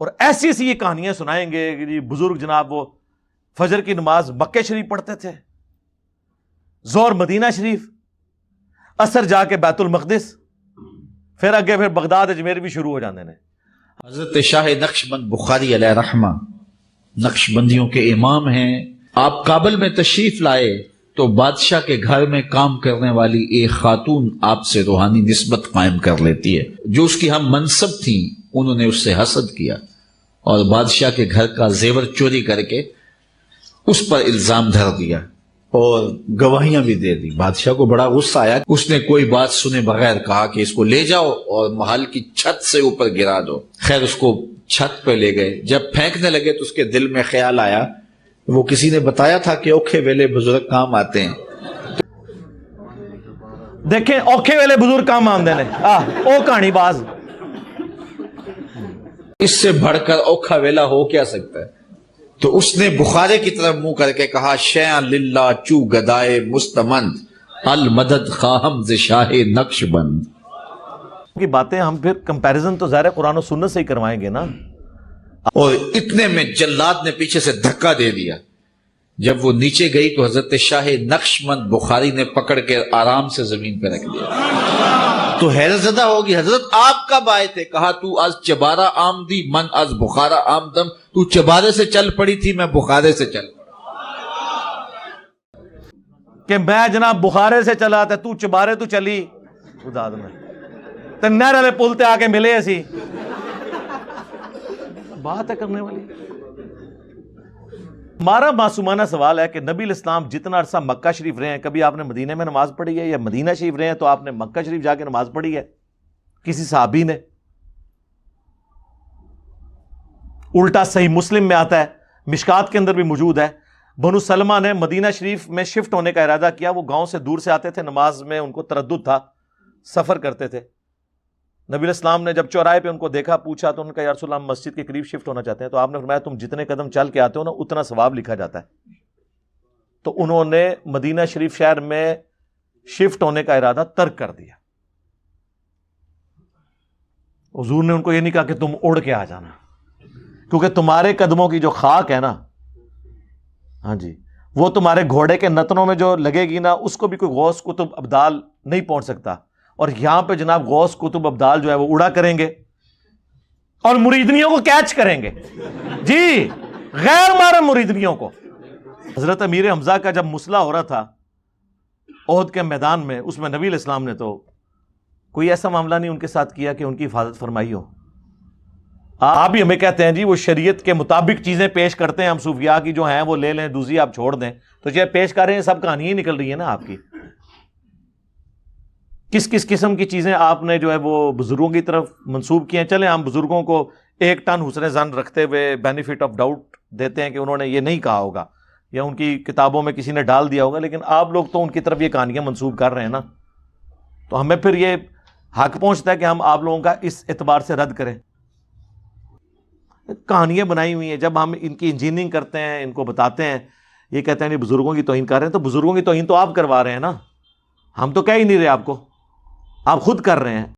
اور ایسی سی یہ کہانیاں سنائیں گے کہ جی بزرگ جناب وہ فجر کی نماز مکہ شریف پڑھتے تھے، ظہر مدینہ شریف، عصر جا کے بیت المقدس، پھر اگے پھر بغداد اجمیر بھی شروع ہو جاندے نے۔ حضرت شاہ نقشبند بخاری علیہ رحمہ نقشبندیوں کے امام ہیں۔ آپ کابل میں تشریف لائے تو بادشاہ کے گھر میں کام کرنے والی ایک خاتون آپ سے روحانی نسبت قائم کر لیتی ہے۔ جو اس کی ہم منصب تھیں انہوں نے اس سے حسد کیا اور بادشاہ کے گھر کا زیور چوری کر کے اس پر الزام دھر دیا اور گواہیاں بھی دے دی۔ بادشاہ کو بڑا غصہ آیا، اس نے کوئی بات سنے بغیر کہا کہ اس کو لے جاؤ اور محل کی چھت سے اوپر گرا دو۔ خیر اس کو چھت پہ لے گئے، جب پھینکنے لگے تو اس کے دل میں خیال آیا، وہ کسی نے بتایا تھا کہ اوکھے ویلے بزرگ کام آتے ہیں۔ دیکھیں اوکھے ویلے بزرگ کام آندے نے، او کہانی باز، اس سے بڑھ کر اوکھا ویلا ہو کیا سکتا ہے؟ تو اس نے بخارے کی طرف منہ کر کے کہا، شیئا للہ چو گدائے مستمند المدد خواہم ز شاہ نقش بند۔ کی باتیں ہم پھر کمپیریزن تو ظاہر قرآن و سنت سے ہی کروائیں گے نا۔ اور اتنے میں جلاد نے پیچھے سے دھکا دے دیا۔ جب وہ نیچے گئی تو حضرت شاہ نقشبند بخاری نے پکڑ کے آرام سے زمین پہ رکھ دیا۔ تو حیرت زدہ ہوگی، حضرت آپ کب آئے تھے؟ کہا تو از چبارہ آمدی من از بخارا آمدم، تو چبارے سے چل پڑی تھی، میں بخارے سے چل کہ میں جناب بخارے سے چلا تھا، تو چبارے تو چلی خدا میں تے نہر والے پل تے آ کے ملے اسی، بات ہے کرنے والی۔ ہمارا معصومانہ سوال ہے کہ نبی الاسلام جتنا عرصہ مکہ شریف رہے ہیں، کبھی آپ نے مدینہ میں نماز پڑھی ہے؟ یا مدینہ شریف رہے ہیں تو آپ نے مکہ شریف جا کے نماز پڑھی ہے کسی صحابی نے؟ الٹا صحیح مسلم میں آتا ہے، مشکات کے اندر بھی موجود ہے، بنو سلمہ نے مدینہ شریف میں شفٹ ہونے کا ارادہ کیا۔ وہ گاؤں سے دور سے آتے تھے، نماز میں ان کو تردد تھا، سفر کرتے تھے۔ نبی الاسلام نے جب چوراہے پہ ان کو دیکھا، پوچھا تو ان کا یا رسول اللہ ہم مسجد کے قریب شفٹ ہونا چاہتے ہیں۔ تو آپ نے فرمایا تم جتنے قدم چل کے آتے ہو نا اتنا ثواب لکھا جاتا ہے۔ تو انہوں نے مدینہ شریف شہر میں شفٹ ہونے کا ارادہ ترک کر دیا۔ حضور نے ان کو یہ نہیں کہا کہ تم اڑ کے آ جانا، کیونکہ تمہارے قدموں کی جو خاک ہے نا، ہاں جی، وہ تمہارے گھوڑے کے نتنوں میں جو لگے گی نا، اس کو بھی کوئی غوث کتب ابدال نہیں پہنچ سکتا۔ اور یہاں پہ جناب غوث کتب ابدال جو ہے وہ اڑا کریں گے اور مریدنیوں کو کیچ کریں گے، جی، غیر محرم مریدنیوں کو۔ حضرت امیر حمزہ کا جب مسئلہ ہو رہا تھا احد کے میدان میں، اس میں نبی علیہ السلام نے تو کوئی ایسا معاملہ نہیں ان کے ساتھ کیا کہ ان کی حفاظت فرمائی ہو۔ آپ ہی ہمیں کہتے ہیں جی وہ شریعت کے مطابق چیزیں پیش کرتے ہیں، ہم صوفیاء کی جو ہیں وہ لے لیں، دوسری آپ چھوڑ دیں، تو جو پیش کر رہے ہیں سب کہانی ہی نکل رہی ہے نا آپ کی۔ کس کس قسم کی چیزیں آپ نے جو ہے وہ بزرگوں کی طرف منسوب کی ہیں۔ چلیں ہم بزرگوں کو ایک ٹن حسن ظن رکھتے ہوئے بینیفٹ آف ڈاؤٹ دیتے ہیں کہ انہوں نے یہ نہیں کہا ہوگا یا ان کی کتابوں میں کسی نے ڈال دیا ہوگا، لیکن آپ لوگ تو ان کی طرف یہ کہانیاں منسوب کر رہے ہیں نا، تو ہمیں پھر یہ حق پہنچتا ہے کہ ہم آپ لوگوں کا اس اعتبار سے رد کریں۔ کہانیاں بنائی ہوئی ہیں، جب ہم ان کی انجینئرنگ کرتے ہیں، ان کو بتاتے ہیں، یہ کہتے ہیں بزرگوں کی توہین کر رہے ہیں، تو بزرگوں کی توہین تو آپ کروا رہے ہیں نا، ہم تو کہہ ہی نہیں رہے آپ کو، آپ خود کر رہے ہیں۔